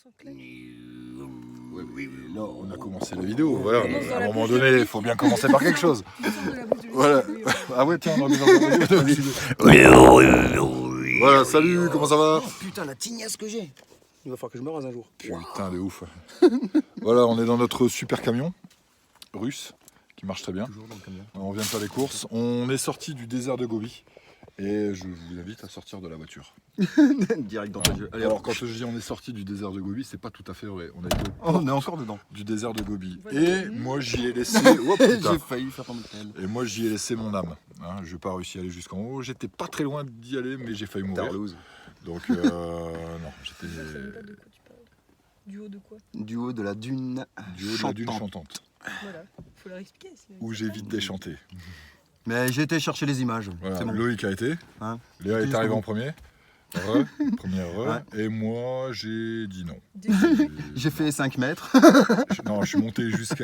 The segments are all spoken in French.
s'en claque. Ouais, mais là, on a commencé la vidéo. Voilà. À un moment donné, il faut bien commencer par quelque chose. Voilà. Ah ouais, tiens, on a mis dans le Voilà, salut, comment ça va? Oh putain, la tignasse que j'ai. Il va falloir que je me rase un jour. Putain, de ouf. Voilà, on est dans notre super camion russe qui marche très bien. Toujours dans le camion. On vient de faire les courses. On est sorti du désert de Gobi. Et je vous invite à sortir de la voiture. Direct dans ta gueule. Allez, Alors quand je dis on est sorti du désert de Gobi, c'est pas tout à fait vrai. On a été on est encore dedans. du désert de Gobi. Voilà. Et moi j'y ai laissé. Oh, putain. J'ai failli faire tomber le tel. Et moi j'y ai laissé mon âme. Hein, je n'ai pas réussi à aller jusqu'en haut. J'étais pas très loin d'y aller, mais j'ai failli mourir. Tarlouse. Donc non, j'étais Je sais même pas de quoi tu parles. Du haut de quoi? Du haut de la dune. du haut de la dune chantante, Voilà, faut leur expliquer. sinon ils où savent j'ai pas. vite déchanté. Mais j'ai été chercher les images. Voilà, C'est bon. Loïc a été. Hein Léa est Jusqu'au arrivé bout. en premier. Première heure. Et moi j'ai dit non. J'ai fait 5 mètres. Non, je suis monté jusqu'au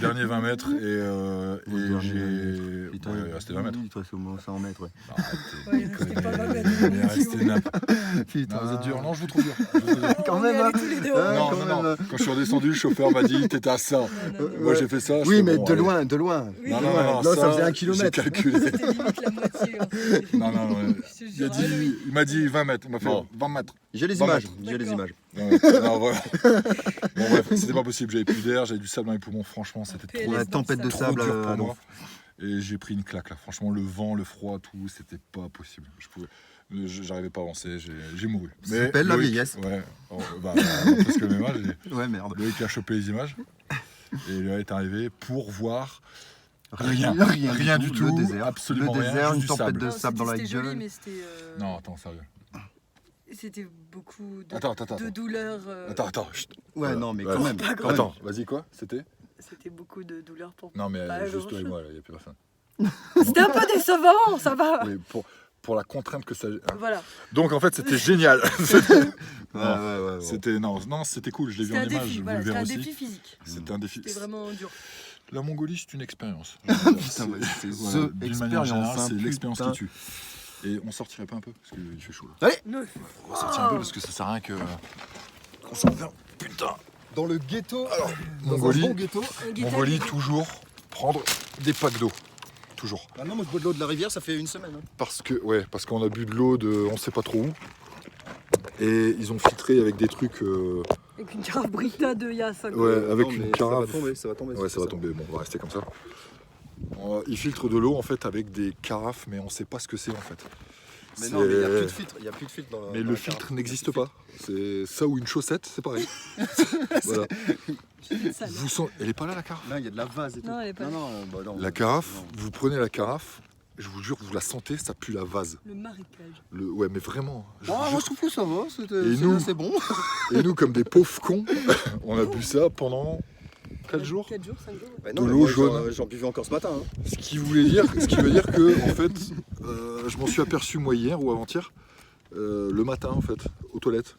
dernier 20 mètres et dernier, j'ai. Putain, Ouais, il restait 20 mètres. Il te reste au moins 100 mètres, ouais. Arrête, Ouais, il restait pas 20 mètres. il est resté nappe. Putain. Non, vous êtes dur. Non, je vous trouve dur. Je vous trouve dur. Quand On même, est hein. allés tous les deux. Ouais, Non, quand non, non. même. Quand je suis redescendu, le chauffeur m'a dit t'étais à ça. Non, non, non. Moi j'ai fait ça. je Oui, fais, mais bon, de allez. loin, de loin. Oui, Non, oui. non, non, Là, ça faisait 1 kilomètre. J'ai calculé. C'était limite la moitié. hein. Non, non, non. Je te Il, jure, a dit, il m'a dit 20 mètres. Il m'a fait Bon. 20 mètres. J'ai les Bon, images. d'accord. J'ai les images. Non, non, voilà. Bon, bref, c'était pas possible. J'avais plus d'air, j'avais du sable dans les poumons. Franchement, c'était PLS trop, La dans tempête le de trop sable. dur pour à moi. Et j'ai pris une claque là. Franchement, le vent, le froid, tout, c'était pas possible. J'arrivais pas à avancer. J'ai mouru. Ça s'appelle la Loïc- vieillesse. Ouais. Oh, bah, parce que le même âge. Ouais, merde. Loïc a chopé les images. Et Léa est arrivé pour voir Rien du tout, Le désert. absolument Le rien, désert, juste une du tempête sable. de Non, sable dans la c'était joli, gueule. mais c'était. Non, attends, sérieux. C'était beaucoup de, Attends. de douleurs. Attends, chut. Ouais, Voilà. non, mais Voilà. quand même. quand même. Attends, vas-y, quoi? C'était? C'était beaucoup de douleurs pour. Non, mais Pas juste toi et grand-chose. moi, il n'y a plus personne. C'était un peu décevant, ça va. Mais pour la contrainte que ça. Voilà. Donc en fait, c'était génial. Ouais. C'était non, c'était cool. Je l'ai vu C'était en un image. défi. Vous Voilà, le c'était verrez un aussi. défi physique. C'était un défi. C'était vraiment dur. La Mongolie, c'est une expérience. Putain, mais c'est Voilà, The d'une manière Experience, générale, hein, c'est l'expérience qui putain. tue. Et on sortirait pas un peu parce qu'il fait chaud là. Non. On va sortir un peu parce que ça sert à rien que qu'on s'enferme. Putain. Dans le ghetto. Mongolie, Dans un bon ghetto. Un guetteur. Mongolie, toujours prendre des packs d'eau. Toujours. Ah non, moi je bois de l'eau de la rivière, ça fait une semaine. Hein. Parce qu'on a bu de l'eau de on sait pas trop où. Et ils ont filtré avec des trucs. Avec une carafe Brita de il y a 5 ans. Ouais, avec Non, une mais carafe. Ça va tomber. Ouais, ça va tomber. Bon, on va rester comme ça. Ils filtrent de l'eau en fait avec des carafes, mais on sait pas ce que c'est en fait. Mais non, mais il n'y a C'est- plus de filtre. Il y a plus de filtre dans Mais dans le la filtre carafe. n'existe pas. C'est ça ou une chaussette, c'est pareil. Voilà. Sale. Vous sent... Elle est pas là la carafe. Là, il y a de la vase et tout. Non, elle est pas là. Non, bah non. La carafe, Non. vous prenez la carafe, je vous jure, vous la sentez, ça pue la vase. Le marécage. Ouais, mais vraiment. je vous Ah, jure. moi je trouve que ça va, Et nous c'est bon. Et nous, comme des pauvres cons, on a bu ça pendant 4 jours. 4 jours, 5 jours. Bah De l'eau jaune. J'en buvais encore ce matin. Hein. Ce qui veut dire que, en fait, je m'en suis aperçu moi hier ou avant-hier, le matin en fait, aux toilettes.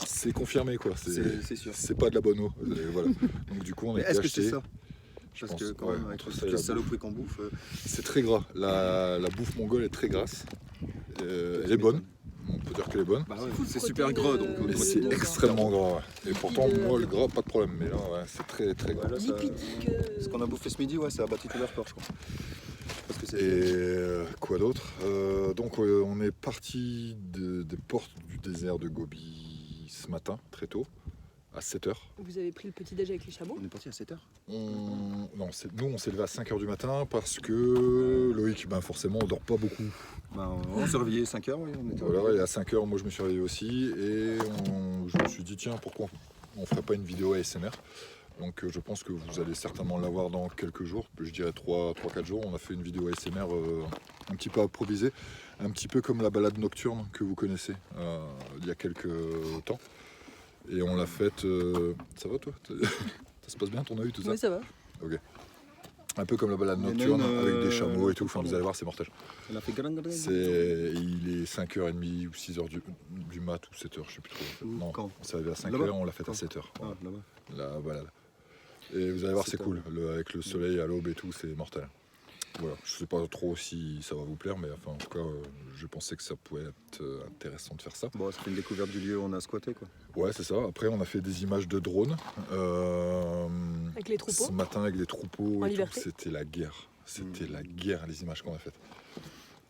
C'est confirmé quoi. C'est sûr. C'est pas de la bonne eau. Voilà. Donc du coup, on a Mais été est-ce que c'est acheter. ça Je Parce pense, que quand ouais, même, avec entre toutes ça et les la bouffe. saloperies qu'on bouffe. C'est très gras. La bouffe mongole est très grasse. Elle est bonne. On peut dire qu'elle est bonne. Bah ouais, Full c'est protéine, super gras donc. Mais Ouais, c'est dedans. extrêmement gras. Ouais. Et pourtant, de- moi, le gras, pas de problème. Mais là, ouais, c'est très très gras. Là, ça- Lipidique. Ce qu'on a bouffé ce midi, ouais, ça a battu tout leur corps, je crois. Parce que c'est. Et quoi d'autre Donc on est parti des portes du désert de Gobi ce matin, très tôt, à 7h. Vous avez pris le petit déj avec les chameaux. On est parti à 7h. Nous on s'est levé à 5h du matin parce que Loïc, ben, forcément on dort pas beaucoup. Bah, on s'est réveillé 5h, oui. On était Voilà, et à 5h moi je me suis réveillé aussi et je me suis dit tiens pourquoi on ferait pas une vidéo ASMR. Donc je pense que vous allez certainement l'avoir dans quelques jours, je dirais 3-4 jours. On a fait une vidéo ASMR un petit peu improvisée, un petit peu comme la balade nocturne que vous connaissez il y a quelques temps. Et on l'a faite... Ça va toi? Ça se passe bien ton œil tout ça? Oui, ça va. Un peu comme la balade Il y en a nocturne une, avec des chameaux et tout, enfin vous allez voir c'est mortel. On a fait galang. Il est 5h30 ou 6h du mat ou 7h, je sais plus trop. Où, Non, quand on s'est arrivé à 5h, Là-bas on l'a fait à Quand 7h. Ah, là-bas. La balade. Et vous allez voir c'est C'est cool, avec le soleil à l'aube et tout, c'est mortel. voilà, je sais pas trop si ça va vous plaire, mais enfin, en tout cas, je pensais que ça pouvait être intéressant de faire ça. Bon, c'est une découverte du lieu où on a squatté, quoi. Ouais, c'est ça. Après, on a fait des images de drones. Avec les troupeaux. Ce matin, avec les troupeaux. En et tout, liberté. c'était la guerre. C'était la guerre, les images qu'on a faites.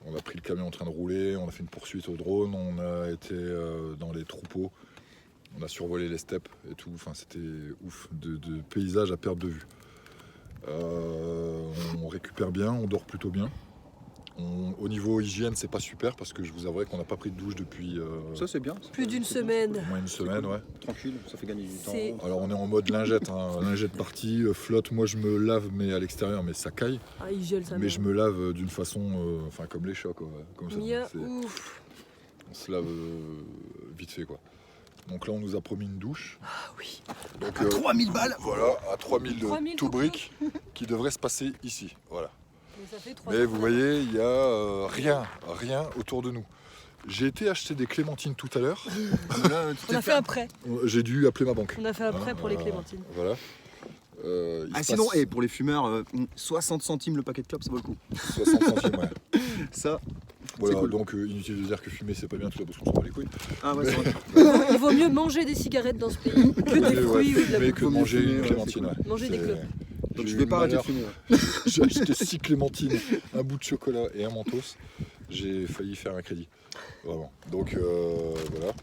On a pris le camion en train de rouler, on a fait une poursuite au drone, on a été dans les troupeaux, on a survolé les steppes et tout. Enfin, c'était ouf, de paysages à perte de vue. On récupère bien, on dort plutôt bien. Au niveau hygiène, c'est pas super parce que je vous avouerai qu'on n'a pas pris de douche depuis Ça, c'est bien. Plus d'une C'est bien. semaine. au moins une semaine. Ouais. Tranquille, ça fait gagner du C'est- temps. Alors on est en mode lingette, hein. Lingette partie, flotte. Moi je me lave mais à l'extérieur, mais ça caille. Ah, il gèle ça. Mais je me lave d'une façon, enfin comme les chats quoi, comme ça. Mia, C'est- ouf. On se lave vite fait quoi. Donc là on nous a promis une douche. Ah oui. Donc 3000 balles. voilà, à 3000 3000 tout briques qui devrait se passer ici. Voilà. Mais ça fait 3 Mais vous voyez, il y a rien autour de nous. J'ai été acheter des clémentines tout à l'heure. On a fait après. J'ai dû appeler ma banque. On a fait après pour les clémentines. Voilà. Il Ah, se sinon, passe pour les fumeurs, 60 centimes le paquet de clopes, ça vaut le coup. 60 centimes, ouais. Ça, Voilà, cool. donc inutile de dire que fumer c'est pas bien tout ça parce qu'on s'en bat les couilles. ah ouais, c'est vrai. Il vaut mieux manger des cigarettes dans ce pays que des fruits ou de la fumer bouffe. que manger Fumer, une ouais, clémentine. c'est Ouais. Manger des C'est- clopes. Donc j'ai je eu vais une pas arrêter de manière- fumer. J'ai acheté 6 clémentines, un bout de chocolat et un mentos. J'ai failli faire un crédit. Vraiment. Donc voilà.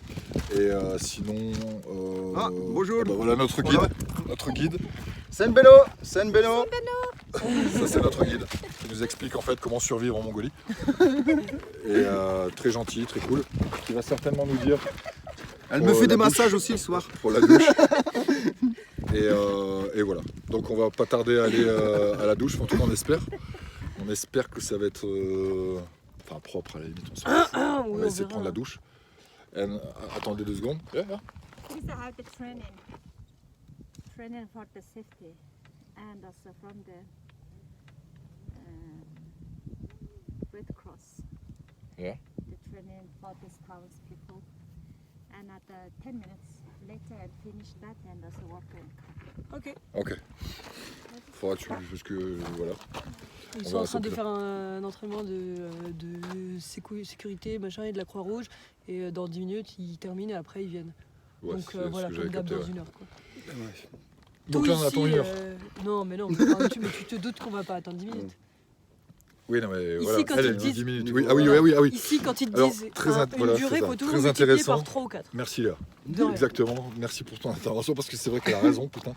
Et sinon. Ah, bonjour. Bah, voilà notre guide. Notre guide. Sen Bello. Sen Bello. Ça c'est notre guide qui nous explique en fait comment survivre en Mongolie. Et très gentil, très cool. Qui va certainement nous dire Elle Oh, me fait la des douche. massages aussi le soir. pour la douche. Et voilà. Donc on va pas tarder à aller à la douche, en tout cas on espère. On espère que ça va être enfin propre à la limite. On s'en fout. Ah, On oui, va on essayer de prendre la verra. douche. Attendez 2 secondes. Yeah, yeah. These are the training for the safety, and also from the Red Cross. Yeah. The training for these townspeople, and at 10 minutes later, I'll finish that and also walk and come. Ok. Ok. Faudra que tu. Parce que voilà. Ils On sont verra en train ça de plus faire un entraînement de sécurité, machin, et de la Croix-Rouge. Et dans 10 minutes, ils terminent et après, ils viennent. Ouais, Donc c'est ce voilà, que comme j'avais d'hab, capté. dans Ouais. 1 heure. Quoi. Donc Tout là on ici, attend 1 heure. Non, mais non, mais tu te doutes qu'on va pas attendre 10 minutes. Oui, non mais Ici, voilà. quand Elle, ils elle dit disent- 10 minutes. Voilà. Oui, ah oui, oui. Ici, quand ils te Alors, disent très une voilà, durée, c'est il ça. faut toujours Très multiplier intéressant. par 3 ou 4. Merci Léa. De rien. Exactement, merci pour ton intervention parce que c'est vrai qu'elle a raison, putain.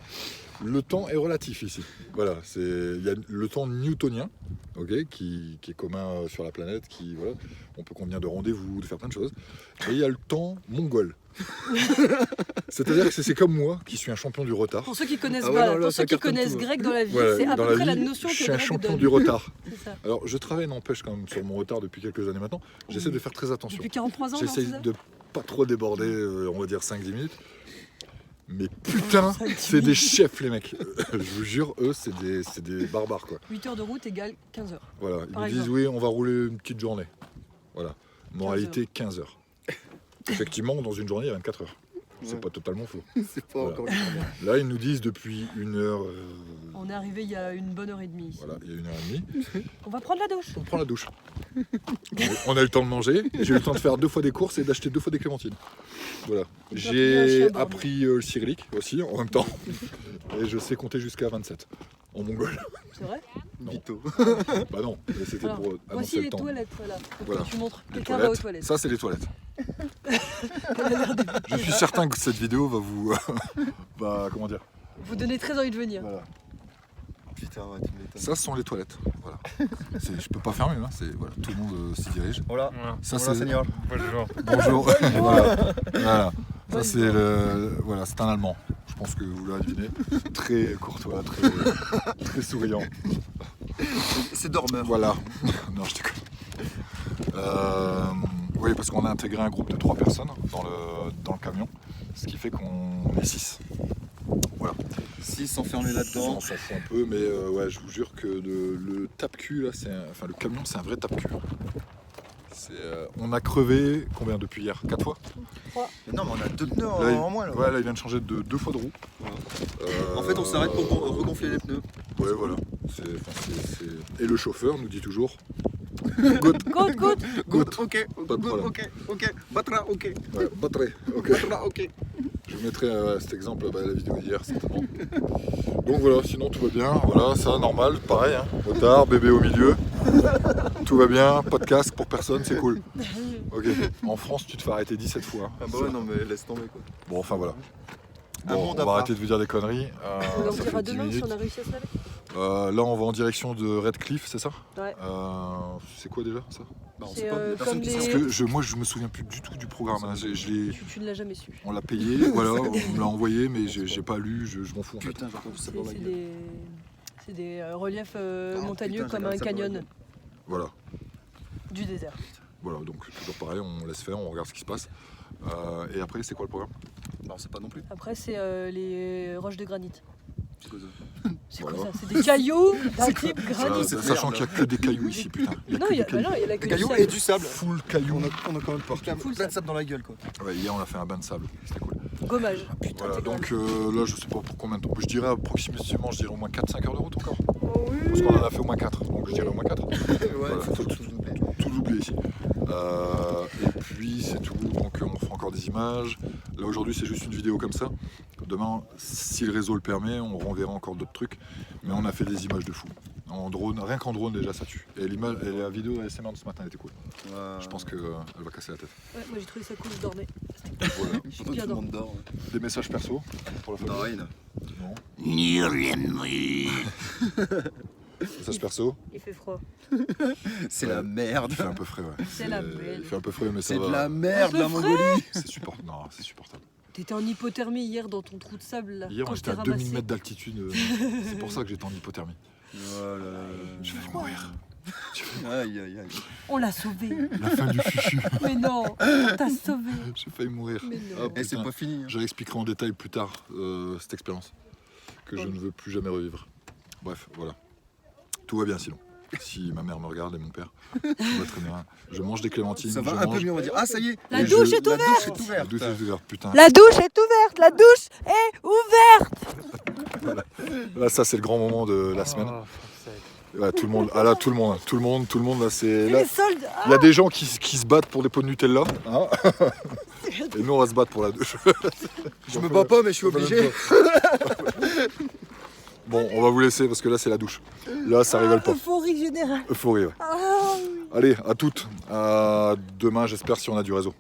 Le temps est relatif ici. Voilà, il y a le temps newtonien, ok, qui est commun sur la planète, qui voilà, on peut convenir de rendez-vous, de faire plein de choses. Et il y a le temps mongol. C'est-à-dire que c'est comme moi qui suis un champion du retard. Pour ceux qui connaissent Ah ouais, pas, non, là, pour ça ceux qui cartonne connaissent tout, grec dans la vie, Voilà, c'est à dans peu près la la vie, notion je que suis un Greg champion donne. du retard. C'est ça. Alors je travaille n'empêche quand même sur mon retard depuis quelques années maintenant. J'essaie de faire très attention. Depuis 43 ans, J'essaie non, c'est ça de pas trop déborder, on va dire 5-10 minutes. Mais putain, 5-10 c'est des minutes. chefs les mecs. Je vous jure, eux c'est des barbares quoi. 8 heures de route égale 15 heures. Voilà, ils Par nous disent exemple. oui, on va rouler une petite journée. Voilà. Moralité 15 heures. Effectivement, dans une journée, il y a 24 heures. C'est Ouais. pas totalement faux. C'est pas Voilà. encore une journée. Là, ils nous disent depuis 1 heure. On est arrivé il y a une bonne heure et demie. ici. Voilà, il y a 1h30. On va prendre la douche. On prend la douche. On a eu le temps de manger. J'ai eu le temps de faire 2 fois des courses et d'acheter 2 fois des clémentines. Voilà. Et puis, un J'ai chien borgne. appris le cyrillique aussi en même temps. Et je sais compter jusqu'à 27 en mongol. C'est vrai. Non. Vito. Bah non, mais c'était Alors, pour annoncer voici le les temps. toilettes. Voilà. Faut Voilà. que tu montres. Les Quelqu'un va aux toilettes. Ça, c'est les toilettes. Je suis certain que cette vidéo va vous. va, comment dire Vous donnez très envie de venir. Voilà. Putain, ouais, tu m'étonnes. Ça, ce sont les toilettes. Voilà. Je peux pas faire mieux. Hein. Voilà. Tout le monde s'y dirige. Voilà. Ça, Voilà, c'est. Seigneur. Bonjour. Bonjour. voilà. Ça, c'est le. Voilà, c'est un Allemand. Je pense que vous l'avez deviné. Très courtois, très souriant. C'est dormeur. Voilà. Non, je déconne. Oui, parce qu'on a intégré un groupe de 3 personnes dans le camion, ce qui fait qu'on est 6. Voilà. 6 enfermés là-dedans. On s'en fout un peu, mais ouais, je vous jure que le tape-cul, là, enfin, le camion, c'est un vrai tape-cul. On a crevé combien depuis hier? 4 fois? Mais non, mais on a 2 pneus Là, en moins là. Ouais, là il vient de changer de 2 fois de roue. En fait, on s'arrête pour regonfler les pneus. Ouais, voilà. Et le chauffeur nous dit toujours Good, Côte, côte. good. Ok, Pas de problème. ok. Batra, ok. Ouais, pas très. Ok. Batra, ok. Je vous mettrai cet exemple, la vidéo d'hier certainement. Donc voilà, sinon tout va bien. Voilà, ça normal, pareil. Hein. Motard, bébé au milieu. Tout va bien, pas de casque pour personne, c'est cool. Ok. En France, tu te fais arrêter 17 fois. Ah bah ouais, non, mais laisse tomber quoi. Bon, enfin voilà. Un Bon, monde on à va part. arrêter de vous dire des conneries. On en Ça dira fait 10 demain si minutes. on a réussi à se laver. Là, on va en direction de Redcliffe, c'est ça? Ouais. C'est quoi déjà ça? Bah, on C'est, sait pas, comme personne qui les- Parce sait. que moi, je me souviens plus du tout du programme. Hein. Tu ne l'as jamais su. On l'a payé, voilà, on me l'a envoyé, mais j'ai pas lu, je m'en fous en fait. Putain, j'ai entendu ça C'est pour la c'est gueule. des, c'est des reliefs montagneux putain, comme j'ai un regardé ça pour la canyon gueule. Voilà, du désert. voilà, donc toujours pareil, on laisse faire, on regarde ce qui se passe. Et après, c'est quoi le programme? Bah, on sait pas non plus. Après, c'est les roches de granit. C'est quoi ça? C'est Voilà. quoi ça? C'est des cailloux d'un C'est quoi type granit. cette Sachant merde, qu'il n'y a que des cailloux ici, putain. Il y a Non, que il y a, des bah cailloux. non, il y a la Des queue cailloux du et sable. du sable. Full cailloux. On a quand même plein Full de sable. sable dans la gueule quoi. Ouais, hier, on a fait un bain de sable, c'était cool. Gommage. Voilà, intégral. donc là, je sais pas pour combien de temps. Je dirais approximativement, je dirais au moins 4-5 heures de route encore. Oh oui. Parce qu'on en a fait au moins 4, donc je dirais au moins 4. Ouais, Voilà, faut tout oublier. Tout oublier ici. Et puis c'est tout, donc on fera encore des images. Là aujourd'hui c'est juste une vidéo comme ça. Demain, si le réseau le permet, on renverra encore d'autres trucs. Mais on a fait des images de fou. En drone, rien qu'en drone déjà ça tue. Et l'image, et la vidéo ASMR de ce matin elle était cool. Je pense qu'elle va casser la tête. Ouais, moi j'ai trouvé ça cool, je dormais. Voilà. Je suis Pendant que bien tout le dans. monde dort. Des messages perso pour la Non, famille. rien. Non. Messages perso. Il fait froid. C'est Ouais. la merde. Il fait un peu frais, ouais. C'est la belle. Il fait un peu frais, mais ça C'est va. de la merde Un la peu Mongolie. C'est supportable. Non, c'est supportable. T'étais en hypothermie hier dans ton trou de sable là. Hier, quand on je était t'ai à 2000 ramassé. mètres d'altitude. C'est pour ça que j'étais en hypothermie. Oh là là. Je vais mourir. Aïe aïe aïe. On l'a sauvé. La fin du fufu. Mais non, on t'a sauvé. J'ai failli mourir. Mais non. Hop. Et c'est Putain. pas fini. Hein. Je réexpliquerai en détail plus tard cette expérience que je ne veux plus jamais revivre. Bref, voilà. Tout va bien sinon. Si ma mère me regarde et mon père, tout va très bien. Je mange des clémentines. Ça va je un peu mange... mieux, on va dire. Ah, ça y est. La Et douche je- est La ouverte. douche est La ouverte. douche est ouverte, putain. La douche est ouverte. La douche est ouverte. Là, ça c'est le grand moment de la semaine. Là, tout le monde, ah là, tout le monde, là, c'est. Et Là, les soldes. il y a des gens qui se battent pour des pots de Nutella, hein. Et nous on va se battre pour la douche. Je me bats pas, mais je suis obligé. Bon, on va vous laisser parce que là c'est la douche. Là ça rigole pas. Euphorie générale. Euphorie, ouais. Ah, oui. Allez, à toutes. À demain, j'espère, si on a du réseau.